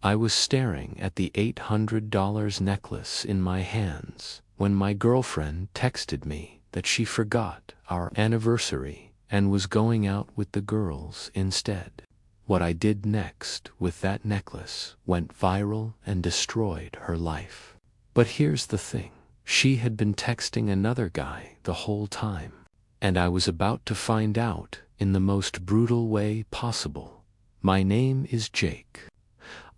I was staring at the $800 necklace in my hands when my girlfriend texted me that she forgot our anniversary and was going out with the girls instead. What I did next with that necklace went viral and destroyed her life. But here's the thing. She had been texting another guy the whole time, and I was about to find out in the most brutal way possible. My name is Jake.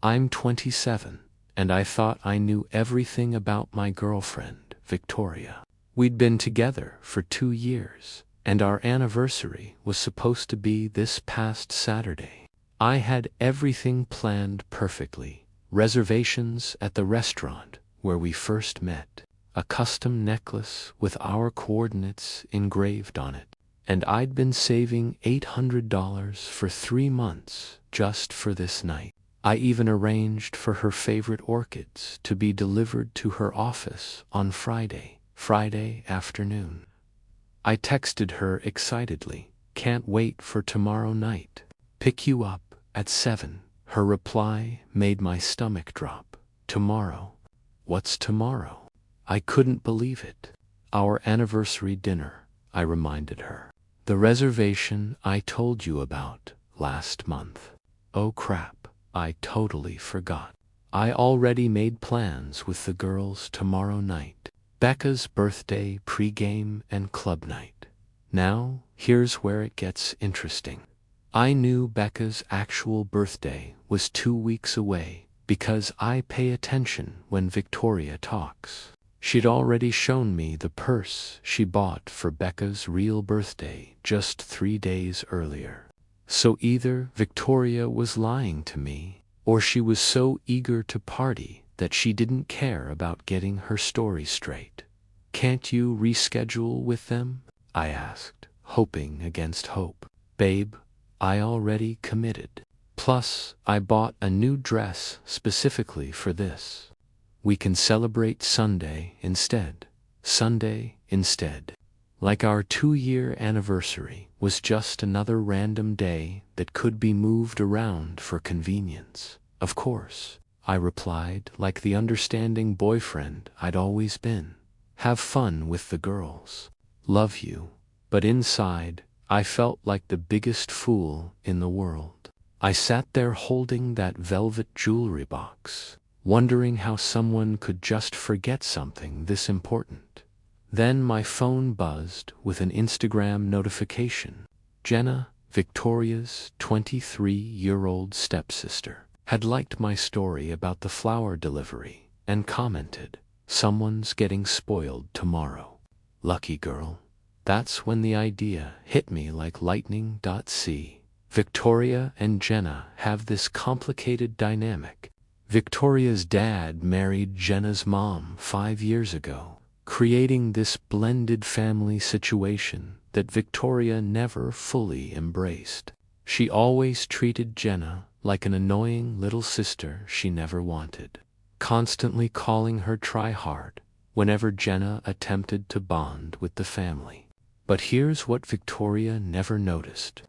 I'm 27, and I thought I knew everything about my girlfriend, Victoria. We'd been together for 2 years, and our anniversary was supposed to be this past Saturday. I had everything planned perfectly. Reservations at the restaurant where we first met, a custom necklace with our coordinates engraved on it, and I'd been saving $800 for 3 months just for this night. I even arranged for her favorite orchids to be delivered to her office on Friday afternoon. I texted her excitedly, "Can't wait for tomorrow night. Pick you up at 7. Her reply made my stomach drop. "Tomorrow? What's tomorrow?" I couldn't believe it. "Our anniversary dinner," I reminded her. "The reservation I told you about last month." Oh crap, I totally forgot. I already made plans with the girls tomorrow night. Becca's birthday pregame and club night. Now, here's where it gets interesting. I knew Becca's actual birthday was 2 weeks away because I pay attention when Victoria talks. She'd already shown me the purse she bought for Becca's real birthday just 3 days earlier. So either Victoria was lying to me, or she was so eager to party that she didn't care about getting her story straight. "Can't you reschedule with them?" I asked, hoping against hope. "Babe, I already committed. Plus, I bought a new dress specifically for this. We can celebrate Sunday instead." Sunday instead. Like our 2-year anniversary was just another random day that could be moved around for convenience. "Of course," I replied like the understanding boyfriend I'd always been. "Have fun with the girls. Love you." But inside, I felt like the biggest fool in the world. I sat there holding that velvet jewelry box, wondering how someone could just forget something this important. Then my phone buzzed with an Instagram notification. Jenna, Victoria's 23-year-old stepsister, had liked my story about the flower delivery and commented, "Someone's getting spoiled tomorrow." Lucky girl. That's when the idea hit me like lightning. See, Victoria and Jenna have this complicated dynamic. Victoria's dad married Jenna's mom 5 years ago, creating this blended family situation that Victoria never fully embraced. She always treated Jenna like an annoying little sister she never wanted, constantly calling her try hard whenever Jenna attempted to bond with the family. But here's what Victoria never noticed.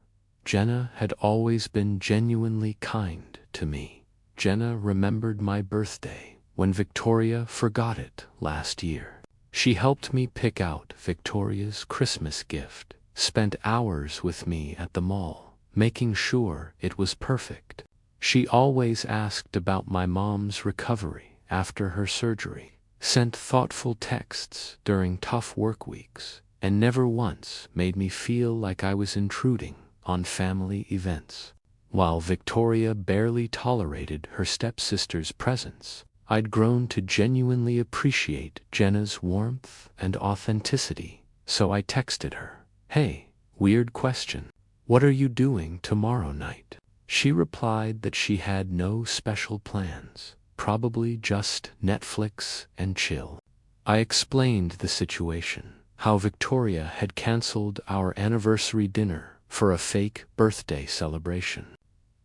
Jenna had always been genuinely kind to me. Jenna remembered my birthday when Victoria forgot it last year. She helped me pick out Victoria's Christmas gift, spent hours with me at the mall, making sure it was perfect. She always asked about my mom's recovery after her surgery, sent thoughtful texts during tough work weeks, and never once made me feel like I was intruding on family events. While Victoria barely tolerated her stepsister's presence, I'd grown to genuinely appreciate Jenna's warmth and authenticity, so I texted her, "Hey, weird question. What are you doing tomorrow night?" She replied that she had no special plans, probably just Netflix and chill. I explained the situation, how Victoria had canceled our anniversary dinner for a fake birthday celebration,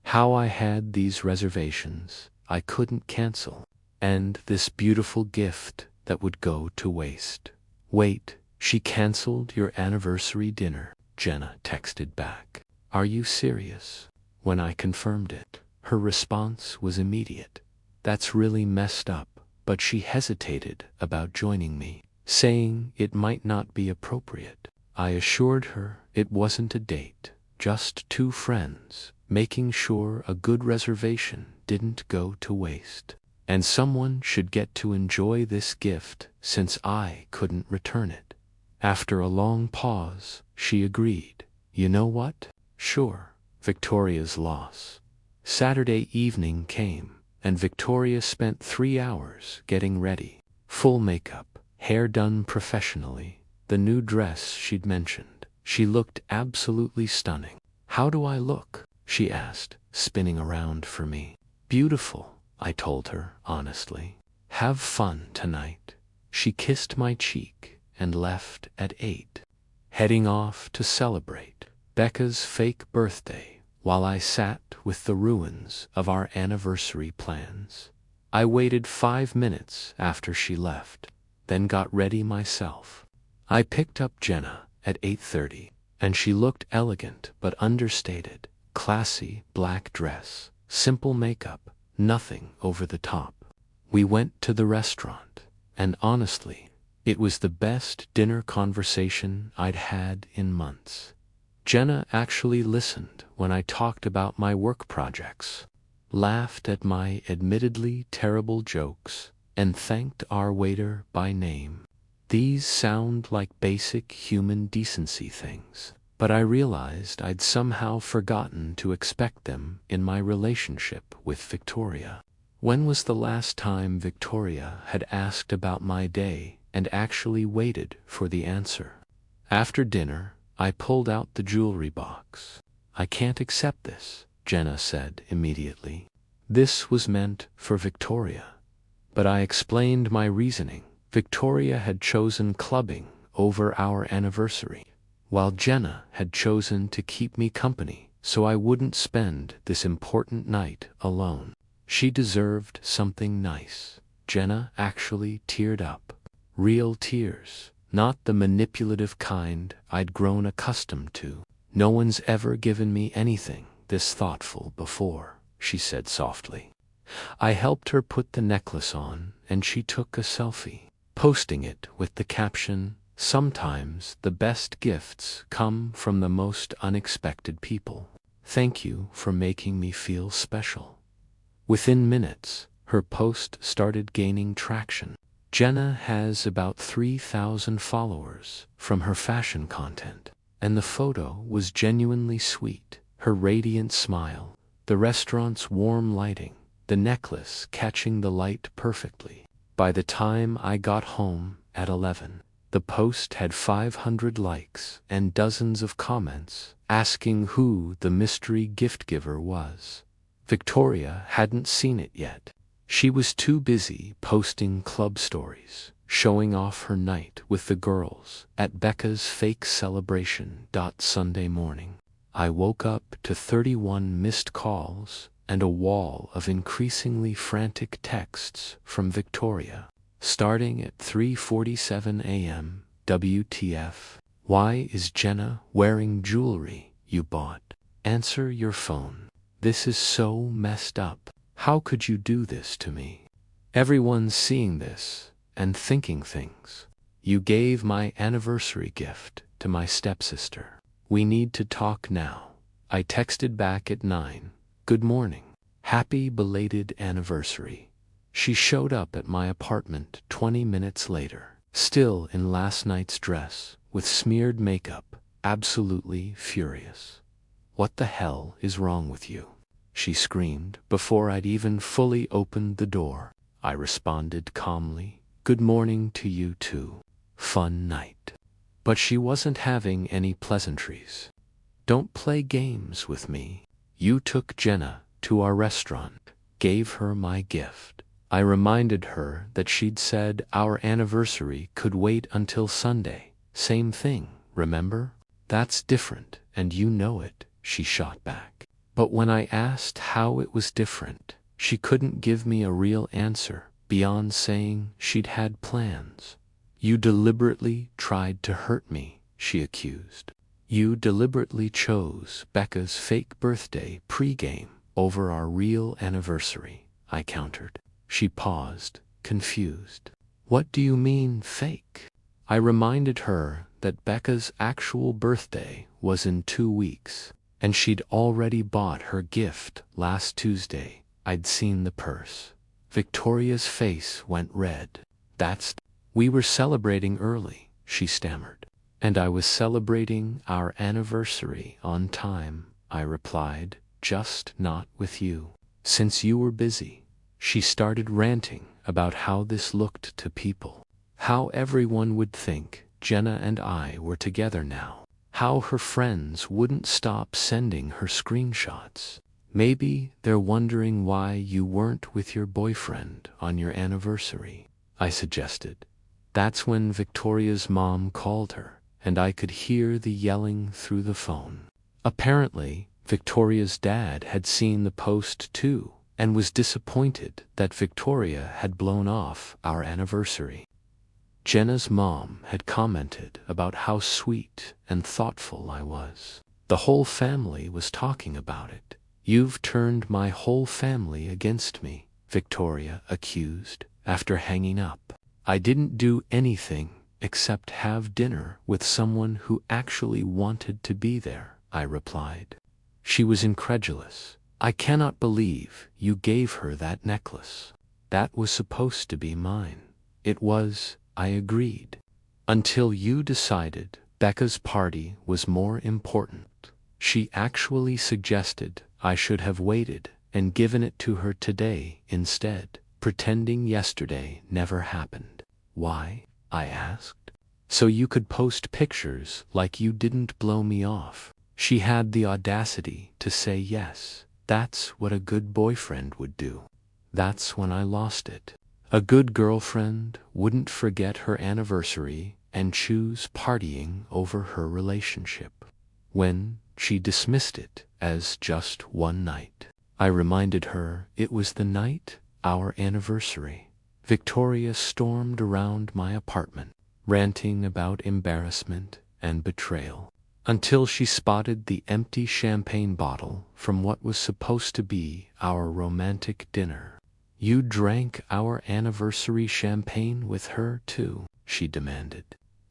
how I had these reservations I couldn't cancel, and this beautiful gift that would go to waste. "Wait, she canceled your anniversary dinner?" Jenna texted back. "Are you serious?" When I confirmed it, Her response was immediate. "That's really messed up," but she hesitated about joining me, saying it might not be appropriate. I assured her it wasn't a date, just two friends, making sure a good reservation didn't go to waste. And someone should get to enjoy this gift since I couldn't return it. After a long pause, she agreed. "You know what? Sure." Victoria's loss. Saturday evening came, and Victoria spent 3 hours getting ready. Full makeup, hair done professionally, the new dress she'd mentioned. She looked absolutely stunning. "How do I look?" she asked, spinning around for me. "Beautiful," I told her honestly. "Have fun tonight." She kissed my cheek and left at 8, heading off to celebrate Becca's fake birthday while I sat with the ruins of our anniversary plans. I waited 5 minutes after she left, then got ready myself. I picked up Jenna at 8:30, and she looked elegant but understated. Classy black dress, simple makeup, nothing over the top. We went to the restaurant, and honestly, it was the best dinner conversation I'd had in months. Jenna actually listened when I talked about my work projects, laughed at my admittedly terrible jokes, and thanked our waiter by name. These sound like basic human decency things, but I realized I'd somehow forgotten to expect them in my relationship with Victoria. When was the last time Victoria had asked about my day and actually waited for the answer? After dinner, I pulled out the jewelry box. "I can't accept this," Jenna said immediately. This was meant for Victoria, but I explained my reasoning. Victoria had chosen clubbing over our anniversary, while Jenna had chosen to keep me company so I wouldn't spend this important night alone. She deserved something nice. Jenna actually teared up. Real tears, not the manipulative kind I'd grown accustomed to. "No one's ever given me anything this thoughtful before," she said softly. I helped her put the necklace on, and she took a selfie, posting it with the caption, "Sometimes the best gifts come from the most unexpected people. Thank you for making me feel special." Within minutes, her post started gaining traction. Jenna has about 3,000 followers from her fashion content, and the photo was genuinely sweet. Her radiant smile, the restaurant's warm lighting, the necklace catching the light perfectly. By the time I got home at 11, the post had 500 likes and dozens of comments asking who the mystery gift giver was. Victoria hadn't seen it yet. She was too busy posting club stories, showing off her night with the girls at Becca's fake celebration. Sunday morning, I woke up to 31 missed calls and a wall of increasingly frantic texts from Victoria. Starting at 3:47 a.m., WTF? Why is Jenna wearing jewelry you bought? Answer your phone. This is so messed up. How could you do this to me? Everyone's seeing this and thinking things. You gave my anniversary gift to my stepsister. We need to talk now. I texted back at 9. Good morning. Happy belated anniversary. She showed up at my apartment 20 minutes later, still in last night's dress, with smeared makeup, absolutely furious. "What the hell is wrong with you?" she screamed before I'd even fully opened the door. I responded calmly, "Good morning to you too. Fun night." But she wasn't having any pleasantries. "Don't play games with me. You took Jenna to our restaurant, gave her my gift." I reminded her that she'd said our anniversary could wait until Sunday. "Same thing, remember? That's different, and you know it," she shot back. But when I asked how it was different, she couldn't give me a real answer beyond saying she'd had plans. "You deliberately tried to hurt me," she accused. "You deliberately chose Becca's fake birthday pregame over our real anniversary, I countered. She paused, confused. What do you mean, fake? I reminded her that Becca's actual birthday was in 2 weeks, and she'd already bought her gift last Tuesday. I'd seen the purse. Victoria's face went red. We were celebrating early, she stammered. And I was celebrating our anniversary on time, I replied, just not with you. Since you were busy. She started ranting about how this looked to people. How everyone would think Jenna and I were together now. How her friends wouldn't stop sending her screenshots. Maybe they're wondering why you weren't with your boyfriend on your anniversary, I suggested. That's when Victoria's mom called her, and I could hear the yelling through the phone. Apparently, Victoria's dad had seen the post too, and was disappointed that Victoria had blown off our anniversary. Jenna's mom had commented about how sweet and thoughtful I was. The whole family was talking about it. You've turned my whole family against me, Victoria accused, after hanging up. I didn't do anything except have dinner with someone who actually wanted to be there, I replied. She was incredulous. I cannot believe you gave her that necklace. That was supposed to be mine. It was, I agreed. Until you decided Becca's party was more important. She actually suggested I should have waited and given it to her today instead, pretending yesterday never happened. Why? I asked. So you could post pictures like you didn't blow me off. She had the audacity to say yes. That's what a good boyfriend would do. That's when I lost it. A good girlfriend wouldn't forget her anniversary and choose partying over her relationship. When she dismissed it as just one night, I reminded her it was the night our anniversary. Victoria stormed around my apartment, ranting about embarrassment and betrayal, until she spotted the empty champagne bottle from what was supposed to be our romantic dinner. You drank our anniversary champagne with her too, she demanded.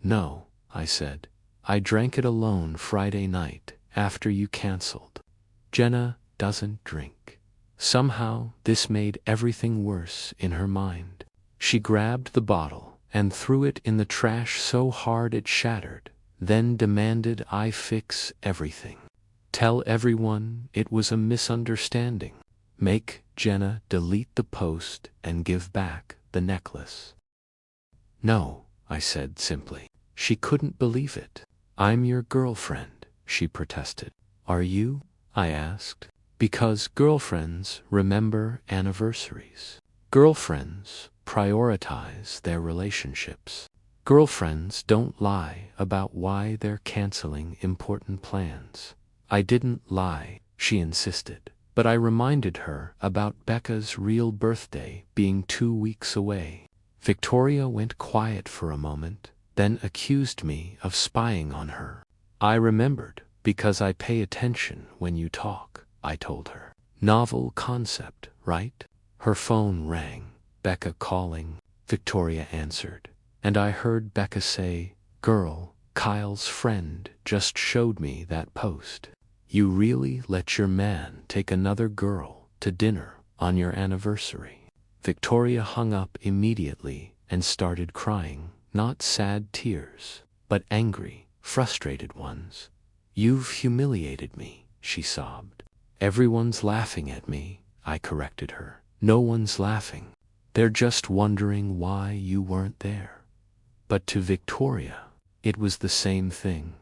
No, I said. I drank it alone Friday night after you canceled. Jenna doesn't drink. Somehow this made everything worse in her mind. She grabbed the bottle and threw it in the trash so hard it shattered, then demanded I fix everything. Tell everyone it was a misunderstanding. Make Jenna delete the post and give back the necklace. No, I said simply. She couldn't believe it. I'm your girlfriend, she protested. Are you? I asked. Because girlfriends remember anniversaries. Girlfriends prioritize their relationships. Girlfriends don't lie about why they're canceling important plans. I didn't lie, she insisted, but I reminded her about Becca's real birthday being 2 weeks away. Victoria went quiet for a moment, then accused me of spying on her. I remembered, because I pay attention when you talk, I told her. Novel concept, right? Her phone rang. Becca calling, Victoria answered, and I heard Becca say, "Girl, Kyle's friend just showed me that post. You really let your man take another girl to dinner on your anniversary." Victoria hung up immediately and started crying, not sad tears, but angry, frustrated ones. "You've humiliated me," she sobbed. "Everyone's laughing at me," I corrected her. "No one's laughing. They're just wondering why you weren't there." But to Victoria, it was the same thing.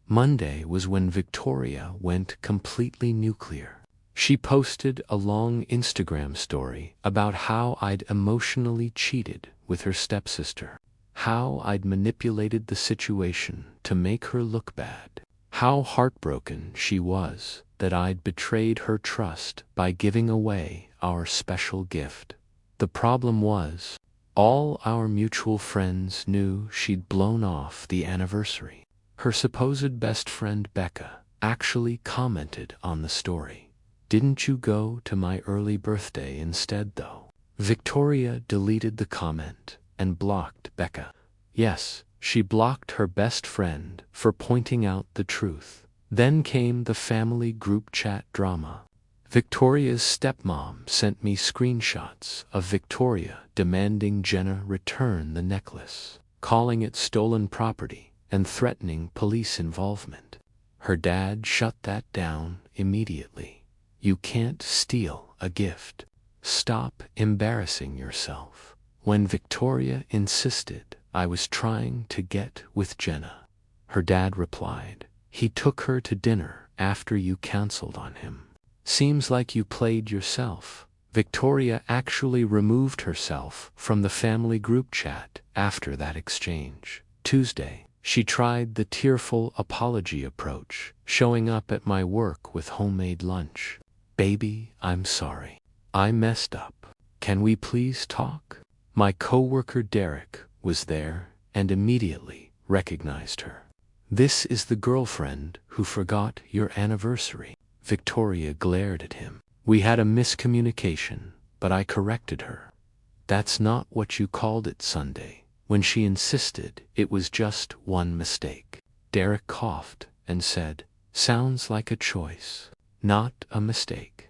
Monday was when Victoria went completely nuclear. She posted a long Instagram story about how I'd emotionally cheated with her stepsister, how I'd manipulated the situation to make her look bad, how heartbroken she was that I'd betrayed her trust by giving away our special gift. The problem was, all our mutual friends knew she'd blown off the anniversary. Her supposed best friend Becca actually commented on the story, Didn't you go to my early birthday instead though? Victoria deleted the comment and blocked Becca. Yes, she blocked her best friend for pointing out the truth. Then came the family group chat drama. Victoria's stepmom sent me screenshots of Victoria demanding Jenna return the necklace, calling it stolen property and threatening police involvement. Her dad shut that down immediately. You can't steal a gift. Stop embarrassing yourself. When Victoria insisted I was trying to get with Jenna, her dad replied, he took her to dinner after you canceled on him. Seems like you played yourself. Victoria actually removed herself from the family group chat after that exchange. Tuesday, she tried the tearful apology approach, showing up at my work with homemade lunch. Baby, I'm sorry. I messed up. Can we please talk? My coworker Derek was there and immediately recognized her. This is the girlfriend who forgot your anniversary. Victoria glared at him. We had a miscommunication, but I corrected her. That's not what you called it Sunday, when she insisted it was just one mistake. Derek coughed and said, sounds like a choice, not a mistake.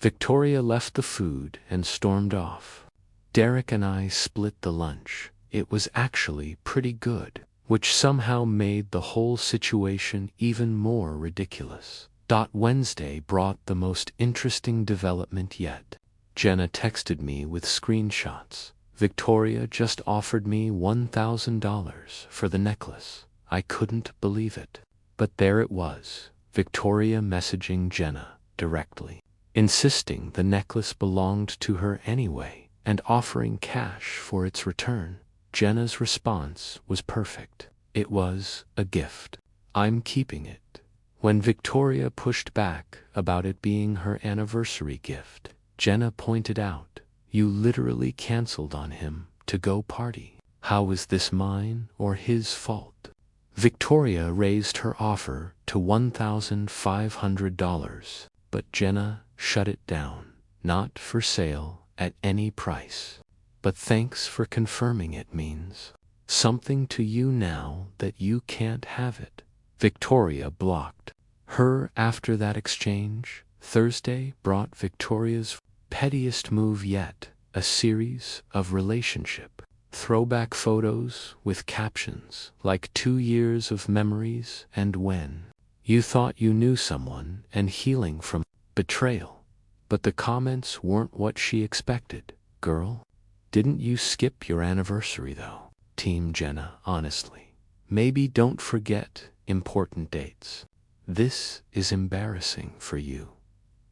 Victoria left the food and stormed off. Derek and I split the lunch. It was actually pretty good, which somehow made the whole situation even more ridiculous. Wednesday brought the most interesting development yet. Jenna texted me with screenshots. Victoria just offered me $1,000 for the necklace. I couldn't believe it. But there it was, Victoria messaging Jenna directly, insisting the necklace belonged to her anyway, and offering cash for its return. Jenna's response was perfect. It was a gift. I'm keeping it. When Victoria pushed back about it being her anniversary gift, Jenna pointed out, you literally canceled on him to go party. How was this mine or his fault? Victoria raised her offer to $1,500, but Jenna shut it down. Not for sale at any price. But thanks for confirming it means something to you now that you can't have it. Victoria blocked her after that exchange. Thursday brought Victoria's pettiest move yet, a series of relationship throwback photos with captions like 2 years of memories and when you thought you knew someone and healing from betrayal. But the comments weren't what she expected. Girl, didn't you skip your anniversary though? Team Jenna, honestly. Maybe don't forget important dates. This is embarrassing for you.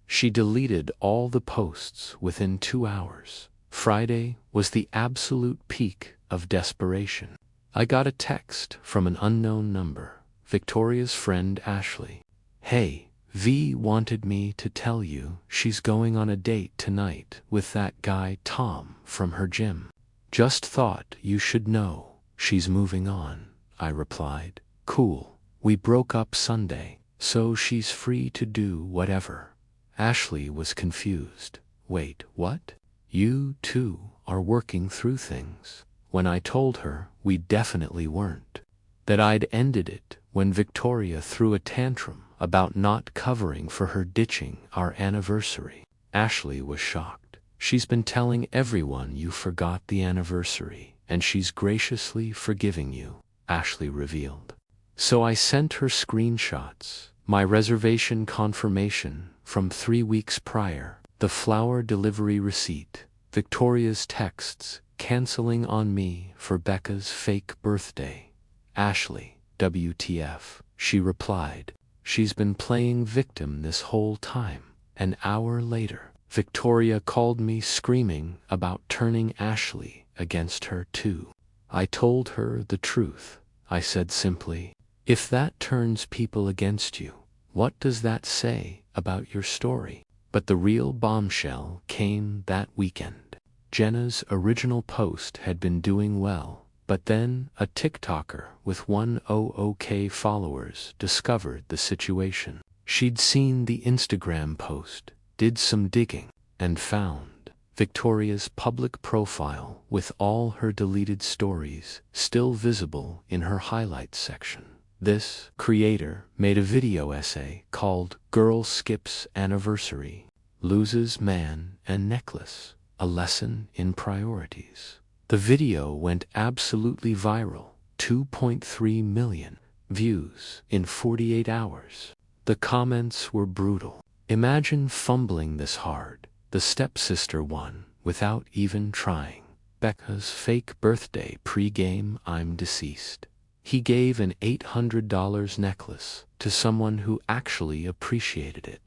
She deleted all the posts within 2 hours. Friday was the absolute peak of desperation. I got a text from an unknown number, Victoria's friend Ashley. Hey, V wanted me to tell you she's going on a date tonight with that guy Tom from her gym. Just thought you should know she's moving on, I replied. Cool, we broke up Sunday, so she's free to do whatever. Ashley was confused. Wait, what? You two are working through things. When I told her we definitely weren't. That I'd ended it when Victoria threw a tantrum about not covering for her ditching our anniversary. Ashley was shocked. She's been telling everyone you forgot the anniversary, and she's graciously forgiving you, Ashley revealed. So I sent her screenshots, my reservation confirmation from 3 weeks prior, the flower delivery receipt, Victoria's texts canceling on me for Becca's fake birthday. Ashley, WTF, she replied. She's been playing victim this whole time. An hour later, Victoria called me screaming about turning Ashley against her too. I told her the truth. I said simply, if that turns people against you, what does that say about your story? But the real bombshell came that weekend. Jenna's original post had been doing well, but then a TikToker with 100K followers discovered the situation. She'd seen the Instagram post, did some digging, and found Victoria's public profile with all her deleted stories still visible in her highlights section. This creator made a video essay called "Girl Skips Anniversary, Loses Man and Necklace, a Lesson in Priorities." The video went absolutely viral, 2.3 million views in 48 hours. The comments were brutal. "Imagine fumbling this hard," the stepsister one, "without even trying. Becca's fake birthday pre-game, I'm deceased. He gave an $800 necklace to someone who actually appreciated it.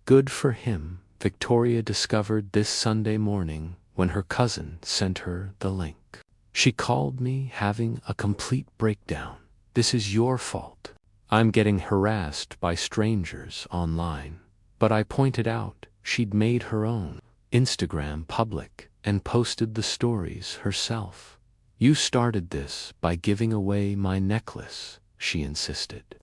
Good for him," Victoria discovered this Sunday morning when her cousin sent her the link. "She called me having a complete breakdown. This is your fault. I'm getting harassed by strangers online." But I pointed out she'd made her own Instagram public and posted the stories herself. "You started this by giving away my necklace," she insisted.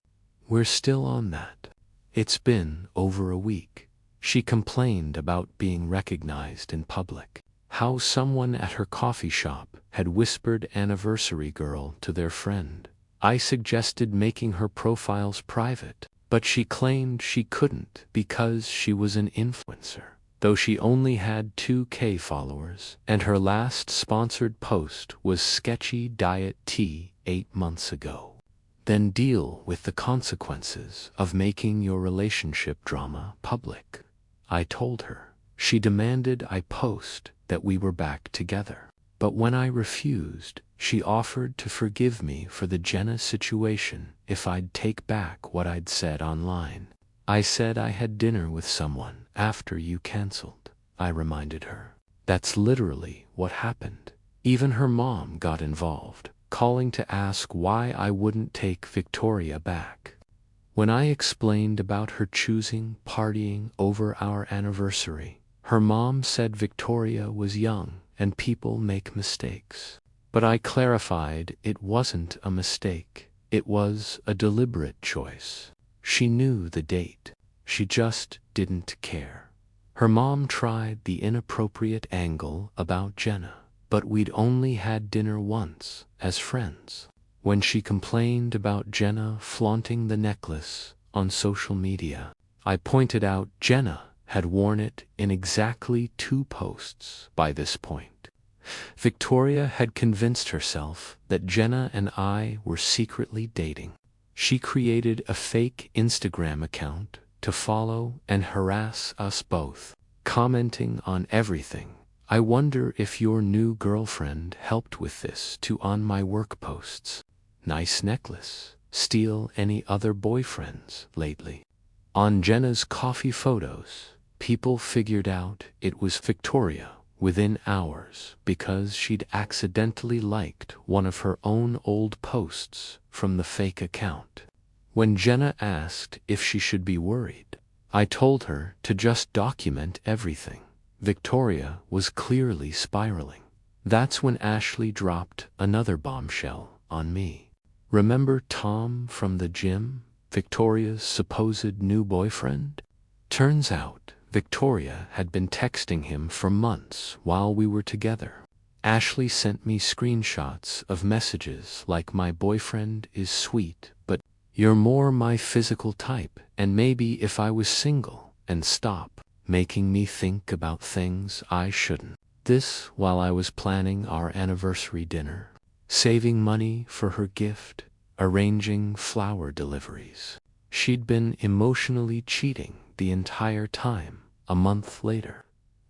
"We're still on that. It's been over a week." She complained about being recognized in public, how someone at her coffee shop had whispered "anniversary girl" to their friend. I suggested making her profiles private, but she claimed she couldn't because she was an influencer, though she only had 2K followers, and her last sponsored post was sketchy diet tea 8 months ago. "Then deal with the consequences of making your relationship drama public," I told her. She demanded I post that we were back together. But when I refused, she offered to forgive me for the Jenna situation if I'd take back what I'd said online. "I said I had dinner with someone after you canceled," I reminded her. "That's literally what happened." Even her mom got involved, calling to ask why I wouldn't take Victoria back. When I explained about her choosing partying over our anniversary, her mom said Victoria was young and people make mistakes. But I clarified it wasn't a mistake, it was a deliberate choice. She knew the date, she just didn't care. Her mom tried the inappropriate angle about Jenna, but we'd only had dinner once as friends. When she complained about Jenna flaunting the necklace on social media, I pointed out Jenna had worn it in exactly 2 posts by this point. Victoria had convinced herself that Jenna and I were secretly dating. She created a fake Instagram account to follow and harass us both, commenting on everything. "I wonder if your new girlfriend helped with this too on my work posts. Nice necklace. Steal any other boyfriends lately?" On Jenna's coffee photos, people figured out it was Victoria within hours because she'd accidentally liked one of her own old posts from the fake account. When Jenna asked if she should be worried, I told her to just document everything. Victoria was clearly spiraling. That's when Ashley dropped another bombshell on me. "Remember Tom from the gym, Victoria's supposed new boyfriend?" Turns out Victoria had been texting him for months while we were together. Ashley sent me screenshots of messages like, "My boyfriend is sweet, but you're more my physical type, and maybe if I was single," and "stop making me think about things I shouldn't." This while I was planning our anniversary dinner, saving money for her gift, arranging flower deliveries. She'd been emotionally cheating the entire time. A month later,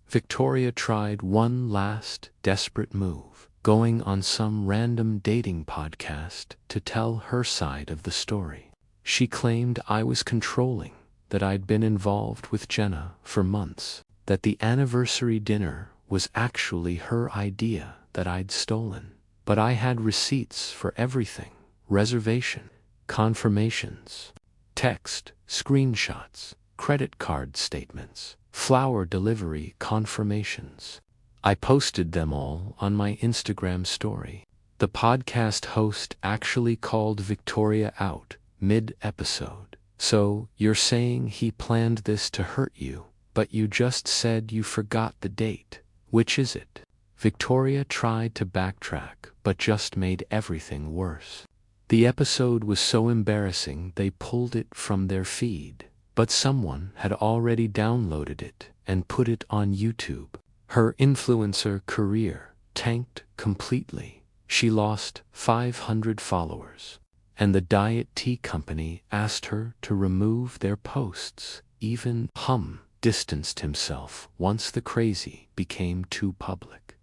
Victoria tried one last desperate move, going on some random dating podcast to tell her side of the story. She claimed I was controlling, that I'd been involved with Jenna for months, that the anniversary dinner was actually her idea that I'd stolen. But I had receipts for everything: reservation, confirmations, text, screenshots, credit card statements, flower delivery confirmations. I posted them all on my Instagram story. The podcast host actually called Victoria out mid-episode. "So, you're saying he planned this to hurt you?" But you just said you forgot the date. Which is it? Victoria tried to backtrack, but just made everything worse. The episode was so embarrassing they pulled it from their feed, but someone had already downloaded it and put it on YouTube. Her influencer career tanked completely. She lost 500 followers, and the diet tea company asked her to remove their posts. Even Hum distanced himself once the crazy became too public.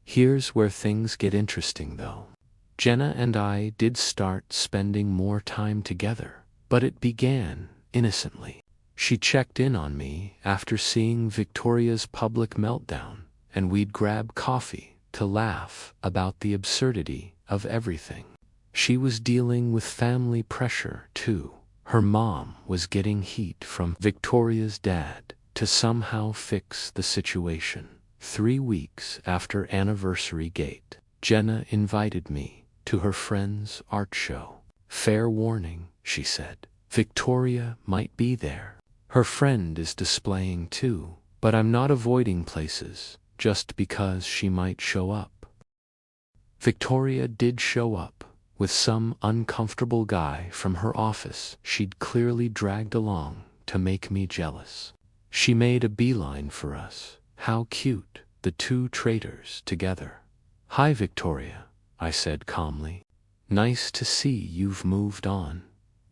Here's where things get interesting though. Jenna and I did start spending more time together, but it began innocently. She checked in on me after seeing Victoria's public meltdown, and we'd grab coffee to laugh about the absurdity of everything. She was dealing with family pressure too. Her mom was getting heat from Victoria's dad to somehow fix the situation. 3 weeks after anniversary gate, Jenna invited me to her friend's art show. Fair warning, she said. Victoria might be there. Her friend is displaying too, but I'm not avoiding places just because she might show up. Victoria did show up, with some uncomfortable guy from her office she'd clearly dragged along to make me jealous. She made a beeline for us. How cute, the two traitors together. Hi Victoria, I said calmly. Nice to see you've moved on.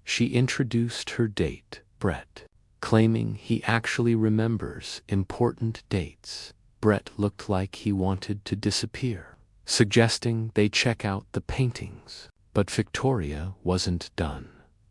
She introduced her date, Brett, claiming he actually remembers important dates. Brett looked like he wanted to disappear, suggesting they check out the paintings. But Victoria wasn't done.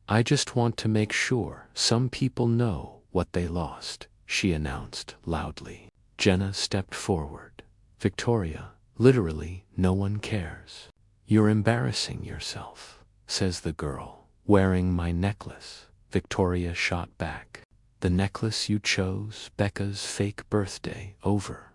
I just want to make sure some people know what they lost, she announced loudly. Jenna stepped forward. Victoria, literally no one cares. You're embarrassing yourself, says the girl. Wearing my necklace, Victoria shot back. The necklace you chose Becca's fake birthday over.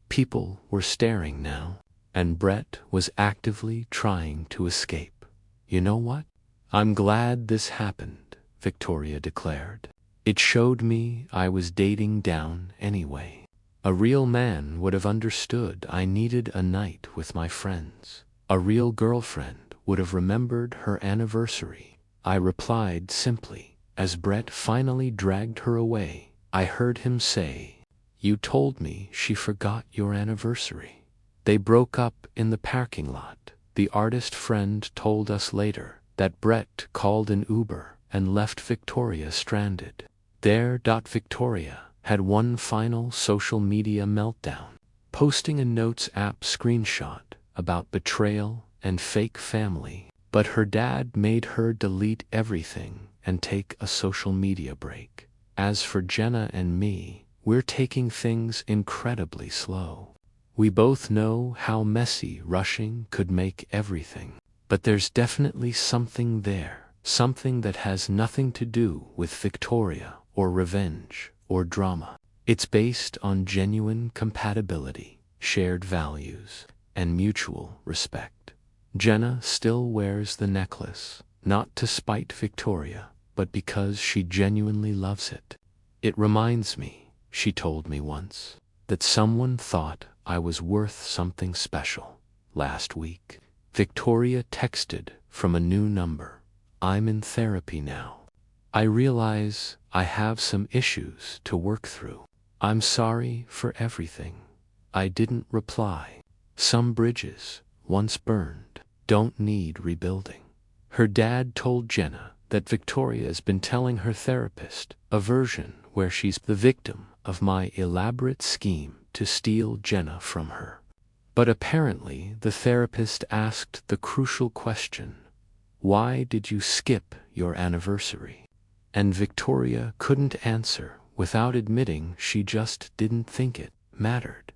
People were staring now, and Brett was actively trying to escape. You know what? I'm glad this happened, Victoria declared. It showed me I was dating down anyway. A real man would have understood I needed a night with my friends. A real girlfriend would have remembered her anniversary. I replied simply. As Brett finally dragged her away, I heard him say, You told me she forgot your anniversary. They broke up in the parking lot. The artist friend told us later that Brett called an Uber and left Victoria stranded. There. Victoria had one final social media meltdown, posting a Notes app screenshot about betrayal and fake family. But her dad made her delete everything and take a social media break. As for Jenna and me, we're taking things incredibly slow. We both know how messy rushing could make everything. But there's definitely something there, something that has nothing to do with Victoria or revenge or drama. It's based on genuine compatibility, shared values, and mutual respect. Jenna still wears the necklace, not to spite Victoria, but because she genuinely loves it. It reminds me, she told me once, that someone thought I was worth something special. Last week, Victoria texted from a new number. I'm in therapy now. I realize I have some issues to work through. I'm sorry for everything. I didn't reply. Some bridges, once burned, don't need rebuilding. Her dad told Jenna that Victoria's been telling her therapist a version where she's the victim of my elaborate scheme to steal Jenna from her. But apparently the therapist asked the crucial question, why did you skip your anniversary? And Victoria couldn't answer without admitting she just didn't think it mattered.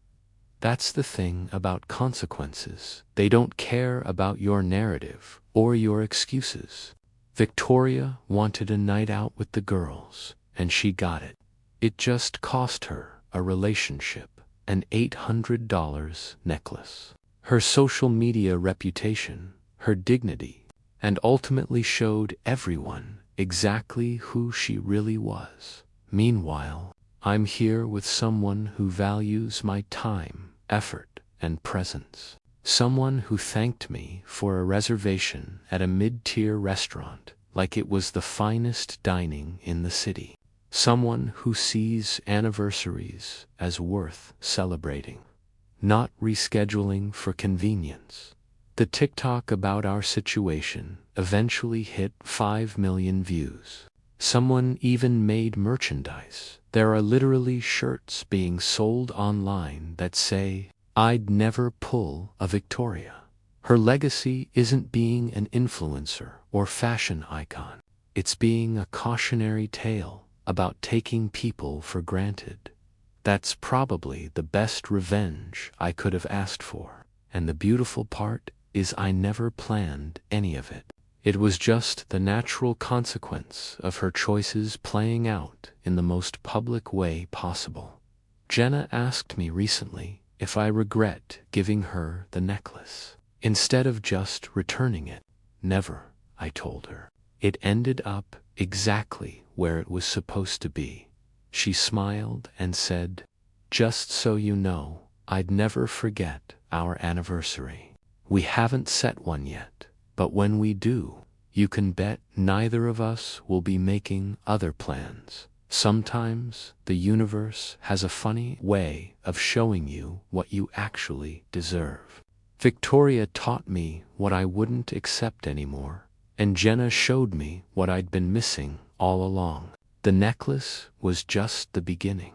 That's the thing about consequences. They don't care about your narrative or your excuses. Victoria wanted a night out with the girls, and she got it. It just cost her a relationship, an $800 necklace, her social media reputation, her dignity, and ultimately showed everyone exactly who she really was. Meanwhile, I'm here with someone who values my time, effort, and presence. Someone who thanked me for a reservation at a mid-tier restaurant like it was the finest dining in the city. Someone who sees anniversaries as worth celebrating, not rescheduling for convenience. The TikTok about our situation eventually hit 5 million views. Someone even made merchandise. There are literally shirts being sold online that say, "I'd never pull a Victoria." Her legacy isn't being an influencer or fashion icon. It's being a cautionary tale about taking people for granted. That's probably the best revenge I could have asked for. And the beautiful part is I never planned any of it. It was just the natural consequence of her choices playing out in the most public way possible. Jenna asked me recently if I regret giving her the necklace, instead of just returning it. Never, I told her. It ended up exactly where it was supposed to be. She smiled and said, "Just so you know, I'd never forget our anniversary. We haven't set one yet, but when we do, you can bet neither of us will be making other plans." Sometimes the universe has a funny way of showing you what you actually deserve. Victoria taught me what I wouldn't accept anymore, and Jenna showed me what I'd been missing all along. The necklace was just the beginning.